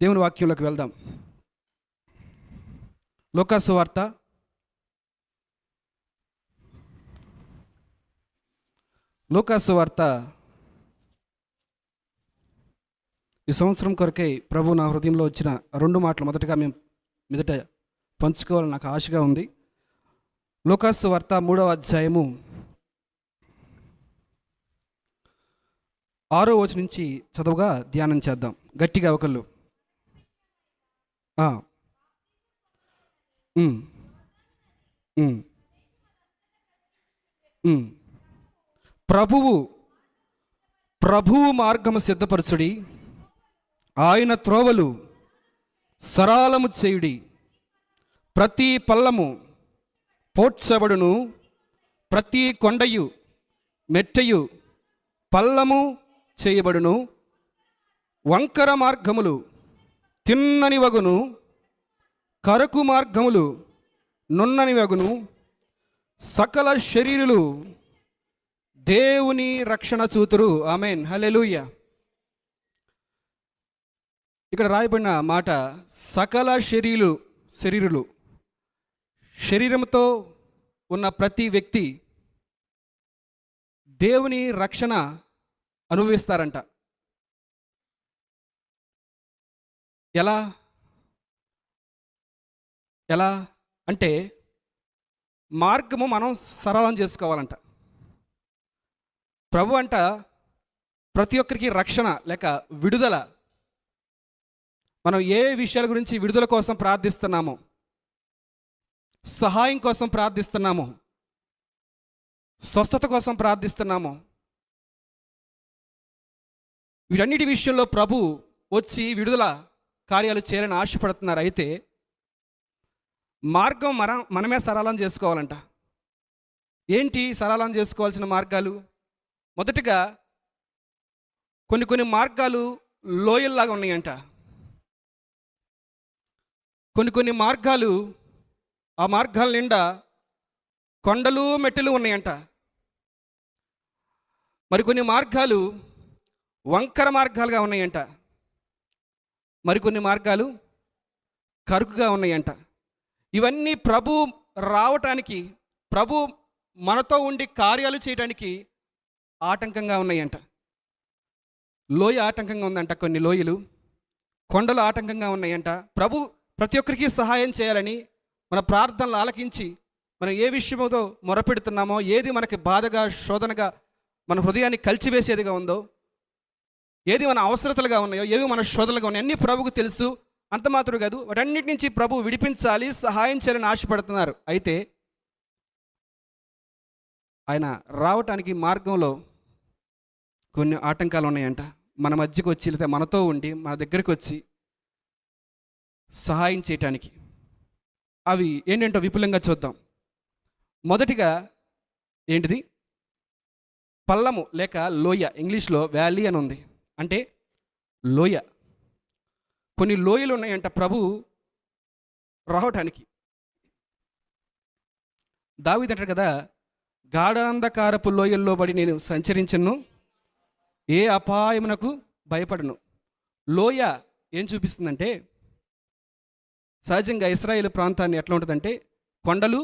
దేవుని వాక్యంలోకి వెళ్దాం. లూకాసు వార్త ఈ సంవత్సరం కొరకై ప్రభు నా హృదయంలో వచ్చిన 2 మాటలు మొదటగా మేము మీదట పంచుకోవాలని నాకు ఆశగా ఉంది. లూకాసు వార్త 3వ అధ్యాయము 6వ వచనం నుంచి చదువుగా ధ్యానం చేద్దాం. గట్టిగా ఒకళ్ళు. ప్రభువు మార్గము సిద్ధపరచుడి, ఆయన త్రోవలు సరళము చేయుడి. ప్రతి పల్లము పోడ్చబడును, ప్రతి కొండయు మెట్టయు పల్లము చేయబడును. వంకర మార్గములు తిన్నని వగును, కరకు మార్గములు నున్నని వగును. సకల శరీరులు దేవుని రక్షణ చూతురు. ఆమెన్, హల్లెలూయా. ఇక్కడ రాయబడిన మాట సకల శరీరులు. శరీరంతో ఉన్న ప్రతి వ్యక్తి దేవుని రక్షణ అనుభవిస్తారంట. ఎలా అంటే మార్గము మనం సరళం చేసుకోవాలంట. ప్రభు అంట ప్రతి ఒక్కరికి రక్షణ లేక విడుదల. మనం ఏ విషయాల గురించి విడుదల కోసం ప్రార్థిస్తున్నామో, సహాయం కోసం ప్రార్థిస్తున్నామో, స్వస్థత కోసం ప్రార్థిస్తున్నామో, వీటన్నిటి విషయంలో ప్రభు వచ్చి విడుదల కార్యాలు చేయాలని ఆశపడుతున్నారు. అయితే మార్గం మనమే సరళం చేసుకోవాలంట. ఏంటి సరళం చేసుకోవాల్సిన మార్గాలు? మొదటగా కొన్ని మార్గాలు లోయల్లాగా ఉన్నాయంట. కొన్ని మార్గాలు, ఆ మార్గాల నిండా కొండలు మెట్టెలు ఉన్నాయంట. మరికొన్ని మార్గాలు వంకర మార్గాలుగా ఉన్నాయంట. మరికొన్ని మార్గాలు కరుకుగా ఉన్నాయంట. ఇవన్నీ ప్రభు రావటానికి, ప్రభు మనతో ఉండి కార్యాలు చేయడానికి ఆటంకంగా ఉన్నాయంట. లోయ ఆటంకంగా ఉందంట, కొన్ని లోయలు, కొండలు ఆటంకంగా ఉన్నాయంట. ప్రభు ప్రతి ఒక్కరికి సహాయం చేయాలని మన ప్రార్థనలు ఆలకించి మనం ఏ విషయంతో మొరపెడుతున్నామో, ఏది మనకి బాధగా శోధనగా మన హృదయాన్ని కలిచివేసేదిగా ఉందో, ఏది మన అవసరతలుగా ఉన్నాయో, ఏవి మన శోధనలుగా ఉన్నాయో అన్నీ ప్రభువుకు తెలుసు. అంత మాత్రం కాదు, వాటన్నిటి నుంచి ప్రభు విడిపించాలి, సహాయం చేయాలని ఆశపడుతున్నారు. అయితే ఆయన రావటానికి మార్గంలో కొన్ని ఆటంకాలు ఉన్నాయంట. మన మధ్యకు వచ్చి, లేదా మనతో ఉండి మన దగ్గరికి వచ్చి సహాయం చేయటానికి. అవి ఏంటంటో విపులంగా చూద్దాం. మొదటిగా ఏంటిది? పల్లము లేక లోయ. ఇంగ్లీష్లో వ్యాలీ అని ఉంది, అంటే లోయ. కొన్ని లోయలు ఉన్నాయంట ప్రభు రావటానికి. దావీదు అంటాడు కదా, గాఢాంధకారపు లోయల్లో పడి నేను సంచరించను, ఏ అపాయమునకు భయపడను. లోయ ఏం చూపిస్తుందంటే, సహజంగా ఇశ్రాయేలు ప్రాంతాన్ని ఎట్లా ఉంటుందంటే కొండలు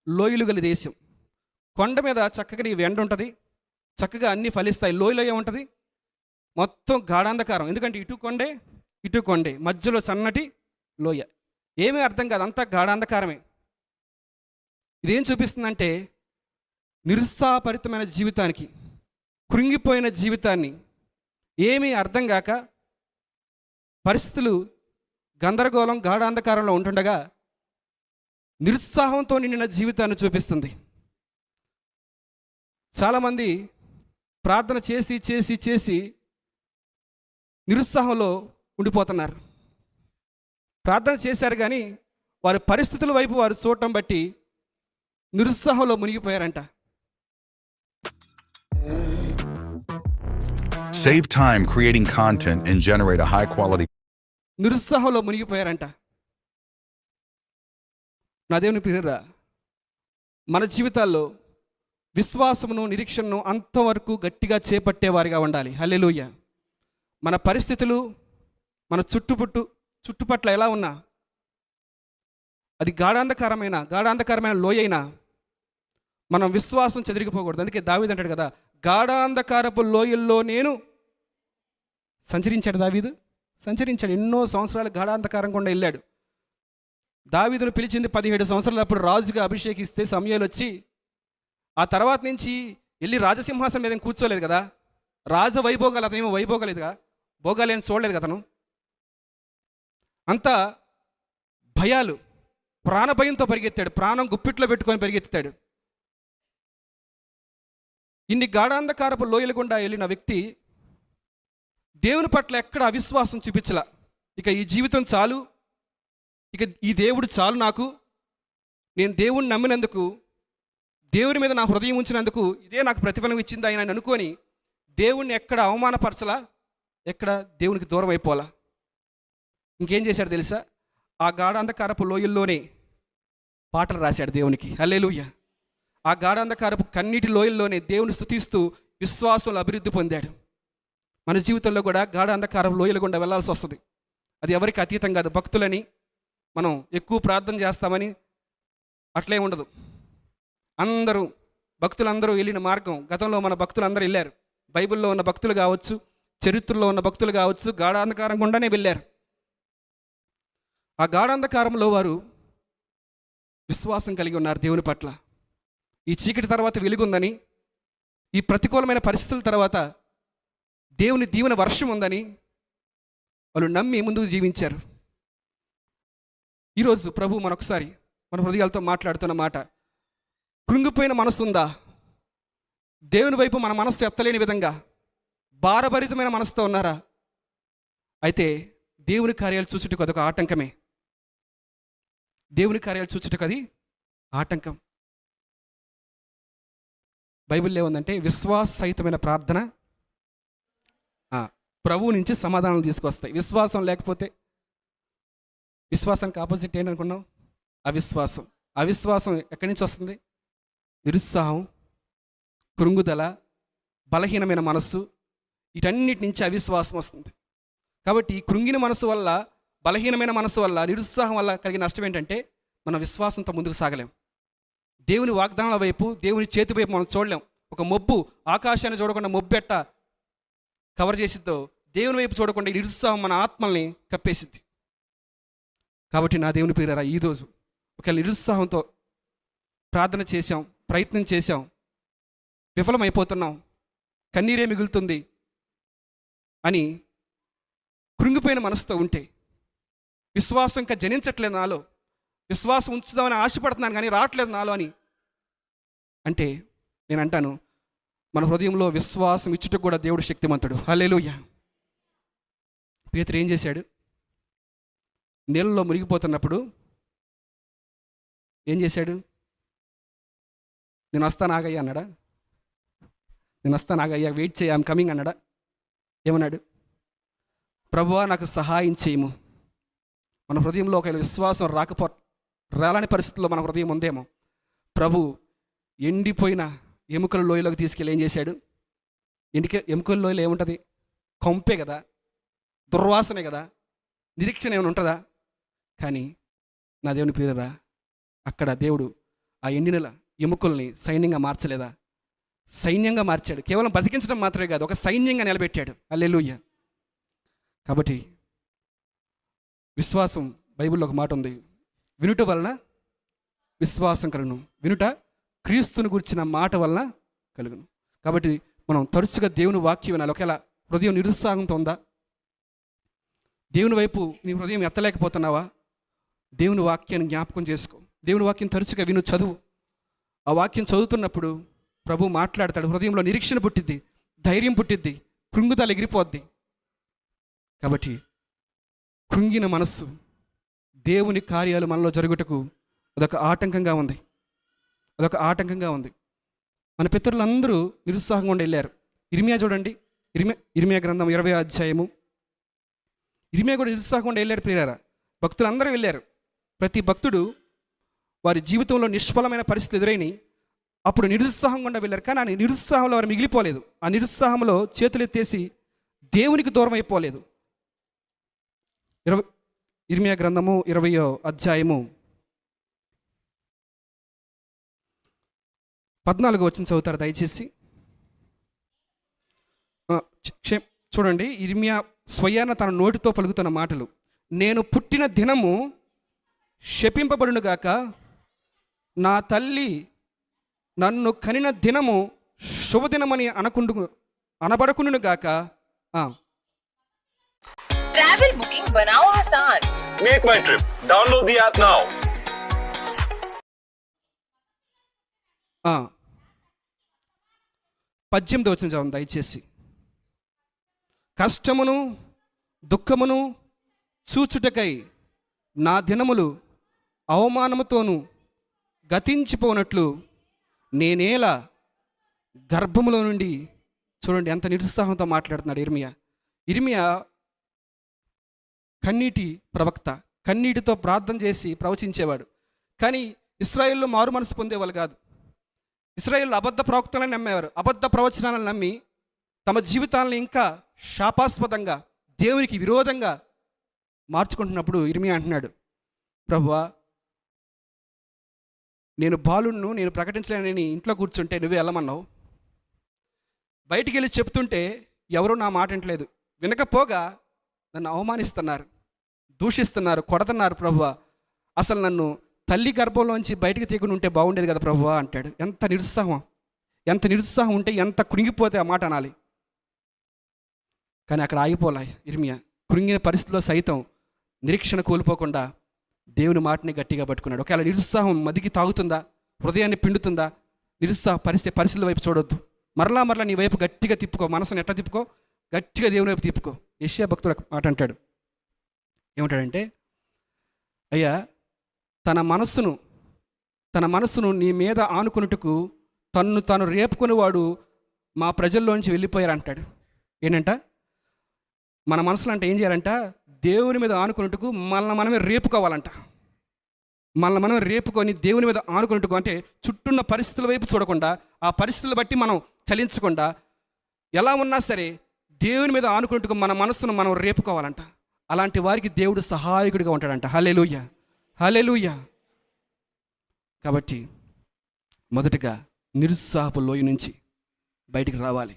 లోయలు గల దేశం. కొండ మీద చక్కగా నీ ఎండ ఉంటుంది, చక్కగా అన్నీ ఫలిస్తాయి. లోయలో ఏముంటుంది? మొత్తం గాఢాంధకారం. ఎందుకంటే ఇటు కొండే, మధ్యలో సన్నటి లోయ. ఏమీ అర్థం కాదు, అంతా గాఢాంధకారమే. ఇదేం చూపిస్తుందంటే నిరుత్సాహపరితమైన జీవితానికి, కృంగిపోయిన జీవితాన్ని, ఏమీ అర్థం కాక పరిస్థితులు గందరగోళం గాఢాంధకారంలో ఉంటుండగా నిరుత్సాహంతో నిండిన జీవితాన్ని చూపిస్తుంది. చాలామంది ప్రార్థన చేసి చేసి చేసి నిరుత్సాహంలో ఉండిపోతున్నారు. ప్రార్థన చేశారు కానీ వారి పరిస్థితుల వైపు వారు చూడటం బట్టి నిరుత్సాహంలో మునిగిపోయారంట. Save time creating content and generate a high quality. నిరుత్సాహంలో మునిగిపోయారంట. నా దేవుని ప్రియరా, మన జీవితాల్లో విశ్వాసమును, నిరీక్షణను అంతవరకు గట్టిగా చేపట్టేవారిగా ఉండాలి. హల్లెలూయా. మన పరిస్థితులు, మన చుట్టుపట్ల ఎలా ఉన్నా, అది గాఢాంధకారమైన లోయ అయినా మనం విశ్వాసం చెదిరిగిపోకూడదు. అందుకే దావీదు అంటాడు కదా, గాఢాంధకారపు లోయల్లో నేను సంచరించాడు. సంచరించాడు. ఎన్నో సంవత్సరాలు గాఢాంధకారం గుండా వెళ్ళాడు. దావీదును పిలిచింది 17 సంవత్సరాలప్పుడు రాజుగా అభిషేకిస్తే సమూయేలు వచ్చి, ఆ తర్వాత నుంచి వెళ్ళి రాజసింహాసనం మీద కూర్చోలేదు కదా, రాజ వైభోగాలు అతనేమో వైభోగలేదుగా, భోగాలేం చూడలేదు కదా అతను. అంతా భయాలు, ప్రాణభయంతో పరిగెత్తాడు, ప్రాణం గుప్పిట్లో పెట్టుకొని పరిగెత్తాడు. ఇన్ని గాఢాంధకారపు లోయల గుండా వెళ్ళిన వ్యక్తి దేవుని పట్ల ఎక్కడ అవిశ్వాసం చూపించలా. ఇక ఈ జీవితం చాలు, ఇక ఈ దేవుడు చాలు నాకు, నేను దేవుణ్ణి నమ్మినందుకు, దేవుని మీద నా హృదయం ఉంచినందుకు ఇదే నాకు ప్రతిఫలం ఇచ్చింది ఆయన అనుకొని దేవుణ్ణి ఎక్కడ అవమానపరచలా, ఎక్కడ దేవునికి దూరం అయిపోలా. ఇంకేం చేశాడు తెలుసా? ఆ గాఢాంధకారపు లోయల్లోనే పాటలు రాశాడు దేవునికి. హల్లెలూయా. ఆ గాఢాంధకారపు కన్నీటి లోయల్లోనే దేవుని స్తుతిస్తూ విశ్వాసంలో అభివృద్ధి పొందాడు. మన జీవితంలో కూడా గాఢాంధకారపు లోయల గుండా వెళ్ళాల్సి వస్తుంది. అది ఎవరికి అతీతం కాదు. భక్తులని మనం ఎక్కువ ప్రార్థన చేస్తామని అట్లే ఉండదు. భక్తులందరూ వెళ్ళిన మార్గం, గతంలో మన భక్తులందరూ వెళ్ళారు. బైబిల్లో ఉన్న భక్తులు కావచ్చు, చరిత్రలో ఉన్న భక్తులు కావచ్చు, గాఢాంధకారం గుండానే వెళ్ళారు. ఆ గాఢాంధకారంలో వారు విశ్వాసం కలిగి ఉన్నారు దేవుని పట్ల. ఈ చీకటి తర్వాత వెలుగుందని, ఈ ప్రతికూలమైన పరిస్థితుల తర్వాత దేవుని దీవెన వర్షం ఉందని వాళ్ళు నమ్మి ముందుకు జీవించారు. ఈరోజు ప్రభు మనొకసారి మన హృదయాలతో మాట్లాడుతున్న మాట, కృంగిపోయిన మనసు ఉందా? దేవుని వైపు మన మనస్సు ఎత్తలేని విధంగా భారభరితమైన మనసుతో ఉన్నారా? అయితే దేవుని కార్యాలు చూచుటకు అదొక ఆటంకమే. దేవుని కార్యాలు చూచుటకు అది ఆటంకం. బైబిల్లో ఏముందంటే, విశ్వాస సహితమైన ప్రార్థన ప్రభువు నుంచి సమాధానాలు తీసుకొస్తాయి. విశ్వాసం లేకపోతే, విశ్వాసానికి ఆపోజిట్ ఏంటనుకున్నాం? అవిశ్వాసం ఎక్కడి నుంచి వస్తుంది? నిరుత్సాహం, కృంగుదల, బలహీనమైన మనస్సు, వీటన్నిటి నుంచి అవిశ్వాసం వస్తుంది. కాబట్టి ఈ కృంగిన మనసు వల్ల, బలహీనమైన మనసు వల్ల, నిరుత్సాహం వల్ల కలిగిన నష్టం ఏంటంటే, మన విశ్వాసంతో ముందుకు సాగలేం. దేవుని వాగ్దానాల వైపు, దేవుని చేతి వైపు మనం చూడలేం. ఒక మొబ్బు ఆకాశాన్ని చూడకుండా మొబ్బెట్ట కవర్ చేసిద్దో, దేవుని వైపు చూడకుండా ఈ నిరుత్సాహం మన ఆత్మల్ని కప్పేసిద్ది. కాబట్టి నా దేవుని ప్రియులారా, ఈరోజు ఒకవేళ నిరుత్సాహంతో ప్రార్థన చేశాం, ప్రయత్నం చేశాం, విఫలమైపోతున్నాం, కన్నీరే మిగులుతుంది అని కృంగిపోయిన మనసుతో ఉంటే, విశ్వాసం ఇంకా జనించట్లేదు నాలో, విశ్వాసం ఉంచుదామని ఆశపడుతున్నాను కానీ రావట్లేదు నాలో అని అంటే, నేను అంటాను, మన హృదయంలో విశ్వాసం ఇచ్చుటకు కూడా దేవుడు శక్తిమంతుడు. హల్లెలూయా. పేతురు ఏం చేశాడు? నీళ్ళలో మునిగిపోతున్నప్పుడు ఏం చేశాడు? నేను వస్తాను ఆగయ్యా అన్నాడా? నేను వస్తాను ఆగయ్యా, వెయిట్ చేయి, ఐఎమ్ కమింగ్ అన్నాడా? ఏమన్నాడు? ప్రభువా నాకు సహాయం చేయము. మన హృదయంలో ఒక విశ్వాసం రాలని పరిస్థితుల్లో మన హృదయం ఉందేమో, ప్రభు ఎండిపోయిన ఎముకల లోయలోకి తీసుకెళ్ళి ఏం చేశాడు? ఎముకల లోయలో ఏముంటుంది? కొంపే కదా, దుర్వాసనే కదా, నిరీక్షణ ఏమైనా ఉంటుందా? కానీ నా దేవుని ప్రియులారా, అక్కడ దేవుడు ఆ ఎండిన ఎముకల్ని సైన్యంగా మార్చలేదా? సైన్యంగా మార్చాడు. కేవలం బతికించడం మాత్రమే కాదు, ఒక సైన్యంగా నిలబెట్టాడు. హల్లెలూయా. కాబట్టి విశ్వాసం, బైబిల్లో ఒక మాట ఉంది, వినుట వలన విశ్వాసం కలుగును, వినుట క్రీస్తుని గురించిన మాట వలన కలుగును. కాబట్టి మనం తరచుగా దేవుని వాక్యం వినాలి. ఒకవేళ హృదయం నిరుత్సాహంతో ఉందా? దేవుని వైపు నీ హృదయం ఎత్తలేకపోతున్నావా? దేవుని వాక్యాన్ని జ్ఞాపకం చేసుకో. దేవుని వాక్యం తరచుగా విను, చదువు. ఆ వాక్యం చదువుతున్నప్పుడు ప్రభు మాట్లాడతాడు. హృదయంలో నిరీక్షణ పుట్టిద్ది, ధైర్యం పుట్టిద్ది, కృంగుదల ఎగిరిపోద్ది. కాబట్టి కృంగిన మనస్సు దేవుని కార్యాలు మనలో జరుగుటకు అదొక ఆటంకంగా ఉంది. మన పితరులందరూ నిరుత్సాహంగా ఉండి వెళ్ళారు. ఇర్మియా చూడండి, ఇర్మియా గ్రంథం 20వ అధ్యాయము. ఇర్మియా కూడా నిరుత్సాహంగా ఉండి వెళ్ళారు ప్రియులారా. భక్తులందరూ వెళ్ళారు. ప్రతి భక్తుడు వారి జీవితంలో నిష్ఫలమైన పరిస్థితులు ఎదురైనాయి, అప్పుడు నిరుత్సాహం గుండా వెళ్ళారు. కానీ ఆ నిరుత్సాహంలో వారు మిగిలిపోలేదు. ఆ నిరుత్సాహంలో చేతులెత్తేసి దేవునికి దూరం అయిపోలేదు. ఇర్మియా గ్రంథము 20వ అధ్యాయము 14వ వచనం చదువుతారు దయచేసి. చూడండి, ఇర్మియా స్వయాన తన నోటితో పలుకుతున్న మాటలు. నేను పుట్టిన దినము శపింపబడునుగాక, నా తల్లి నన్ను కనిన దినము శుభదినమని అనబడకుండునుగాక. ट्रैवल बुकिंग बनाओ आसान. Make my trip. Download the app now. 18వ వచనం చదవండి దయచేసి. కష్టమును దుఃఖమును చూచుటకై నా దినములు అవమానముతోనూ గతించిపోనట్లు నేనేలా గర్భములో నుండి. చూడండి ఎంత నిరుత్సాహంతో మాట్లాడుతున్నాడు ఇర్మియా కన్నీటి ప్రవక్త, కన్నీటితో ప్రార్థన చేసి ప్రవచించేవాడు. కానీ ఇశ్రాయేల్లో మారు మనసు పొందేవాళ్ళు కాదు. ఇశ్రాయేల్లో అబద్ధ ప్రవక్తలను నమ్మేవారు. అబద్ధ ప్రవచనాలను నమ్మి తమ జీవితాలను ఇంకా శాపాస్పదంగా దేవునికి విరోధంగా మార్చుకుంటున్నప్పుడు ఇర్మియా అంటున్నాడు, ప్రభువా, నేను బాలుణ్ణు, నేను ప్రకటించలేనని ఇంట్లో కూర్చుంటే నువ్వే వెళ్ళమన్నావు. బయటికి వెళ్ళి చెప్తుంటే ఎవరూ నా మాట వినట్లేదు. వినకపోగా నన్ను అవమానిస్తున్నారు, దూషిస్తున్నారు, కొడుతున్నారు. ప్రభువా, అసలు నన్ను తల్లి గర్భంలోంచి బయటికి తీయకుండా ఉంటే బాగుండేది కదా ప్రభువా అంటాడు. ఎంత నిరుత్సాహం ఉంటే, ఎంత కృంగిపోతే ఆ మాట అనాలి. కానీ అక్కడ ఆగిపోలే ఇర్మియా. కృంగిన పరిస్థితిలో సైతం నిరీక్షణ కోల్పోకుండా దేవుని మాటని గట్టిగా పట్టుకున్నాడు. ఒకవేళ నిరుత్సాహం మదికి తాగుతుందా, హృదయాన్ని పిండుతుందా, నిరుత్సాహ పరిస్థితుల వైపు చూడొద్దు. మరలా నీ వైపు గట్టిగా తిప్పుకో. మనసుని ఎట్లా తిప్పుకో? గట్టిగా దేవుని వైపు తిప్పుకో. యెషయా భక్తుడు మాట అంటాడు, ఏమంటాడంటే, అయ్యా, తన మనస్సును నీ మీద ఆనుకున్నట్టుకు తాను రేపుకునేవాడు మా ప్రజల్లోంచి వెళ్ళిపోయారు అంటాడు. ఏంటంట? మన మనసులో అంటే ఏం చేయాలంట? దేవుని మీద ఆనుకున్నట్టుకు మనమే రేపుకోవాలంట. మనం రేపుకొని దేవుని మీద ఆనుకున్నట్టుకు, అంటే చుట్టూన్న పరిస్థితుల వైపు చూడకుండా, ఆ పరిస్థితులు బట్టి మనం చలించకుండా, ఎలా ఉన్నా సరే దేవుని మీద ఆనుకున్నట్టుకు మన మనస్సును మనం రేపుకోవాలంట. అలాంటి వారికి దేవుడు సహాయకుడిగా ఉంటాడంట. హల్లెలూయా, హల్లెలూయా. కాబట్టి మొదటగా నిరుత్సాహపు లోయ నుంచి బయటికి రావాలి.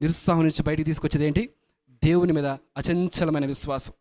నిరుత్సాహం నుంచి బయటికి తీసుకొచ్చేది ఏంటి? దేవుని మీద అచంచలమైన విశ్వాసం.